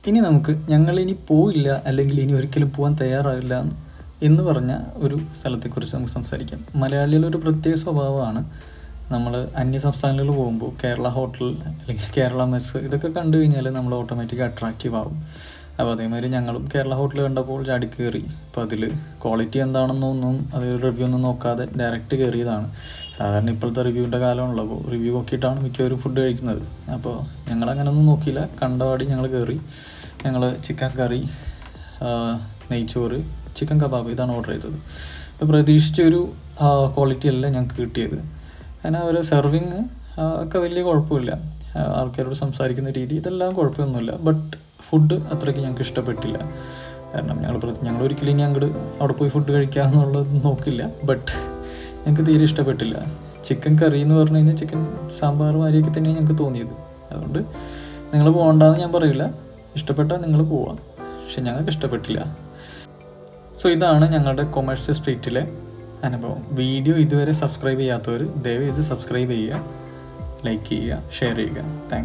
ഇനി നമുക്ക് ഞങ്ങളിനി പോയില്ല അല്ലെങ്കിൽ ഇനി ഒരിക്കലും പോകാൻ തയ്യാറാവില്ല എന്ന് പറഞ്ഞ ഒരു സ്ഥലത്തെക്കുറിച്ച് നമുക്ക് സംസാരിക്കാം. മലയാളികളൊരു പ്രത്യേക സ്വഭാവമാണ്. നമ്മൾ അന്യ സംസ്ഥാനങ്ങളിൽ പോകുമ്പോൾ കേരള ഹോട്ടൽ അല്ലെങ്കിൽ കേരള മെസ്സ് ഇതൊക്കെ കണ്ടു കഴിഞ്ഞാൽ നമ്മൾ ഓട്ടോമാറ്റിക് അട്രാക്റ്റീവ് ആവും. അപ്പോൾ അതേമാതിരി ഞങ്ങളും കേരള ഹോട്ടൽ കണ്ടപ്പോൾ ചാടി കയറി. അപ്പോൾ അതിൽ ക്വാളിറ്റി എന്താണെന്നൊന്നും അത് റിവ്യൂ ഒന്നും നോക്കാതെ ഡയറക്റ്റ് കയറിയതാണ്. സാധാരണ ഇപ്പോഴത്തെ റിവ്യൂവിൻ്റെ കാലമാണല്ലോ, അപ്പോൾ റിവ്യൂ നോക്കിയിട്ടാണ് മിക്കവരും ഫുഡ് കഴിക്കുന്നത്. അപ്പോൾ ഞങ്ങളങ്ങനെയൊന്നും നോക്കിയില്ല, കണ്ടപാടി ഞങ്ങൾ കയറി. ഞങ്ങൾ ചിക്കൻ കറി, നെയ്ച്ചോറ്, ചിക്കൻ കബാബ് ഇതാണ് ഓർഡർ ചെയ്തത്. അപ്പോൾ പ്രതീക്ഷിച്ചൊരു ക്വാളിറ്റി അല്ല ഞങ്ങൾക്ക് കിട്ടിയത്. കാരണം അവർ സെർവിങ് ഒക്കെ വലിയ കുഴപ്പമില്ല, ആൾക്കാരോട് സംസാരിക്കുന്ന രീതി ഇതെല്ലാം കുഴപ്പമൊന്നുമില്ല. ബട്ട് ഫുഡ് അത്രയ്ക്ക് ഞങ്ങൾക്ക് ഇഷ്ടപ്പെട്ടില്ല. കാരണം ഞങ്ങൾ ഒരിക്കലും ഇനി അങ്ങോട്ട് അവിടെ പോയി ഫുഡ് കഴിക്കാമെന്നുള്ളത് നോക്കില്ല. ബട്ട് ഞങ്ങൾക്ക് തീരെ ഇഷ്ടപ്പെട്ടില്ല. ചിക്കൻ കറി എന്ന് പറഞ്ഞു കഴിഞ്ഞാൽ ചിക്കൻ സാമ്പാർ മാതിരിയൊക്കെ തന്നെയാണ് ഞങ്ങൾക്ക് തോന്നിയത്. അതുകൊണ്ട് നിങ്ങൾ പോകണ്ടെന്ന് ഞാൻ പറയില്ല, ഇഷ്ടപ്പെട്ടാൽ നിങ്ങൾ പോവാം, പക്ഷെ ഞങ്ങൾക്ക് ഇഷ്ടപ്പെട്ടില്ല. സോ ഇതാണ് ഞങ്ങളുടെ കൊമേഴ്ഷ്യൽ സ്ട്രീറ്റിലെ അനുഭവം. വീഡിയോ ഇതുവരെ സബ്സ്ക്രൈബ് ചെയ്യാത്തവർ ദയവ് ഇത് സബ്സ്ക്രൈബ് ചെയ്യുക, ലൈക്ക് ചെയ്യുക, ഷെയർ ചെയ്യുക. താങ്ക്സ്.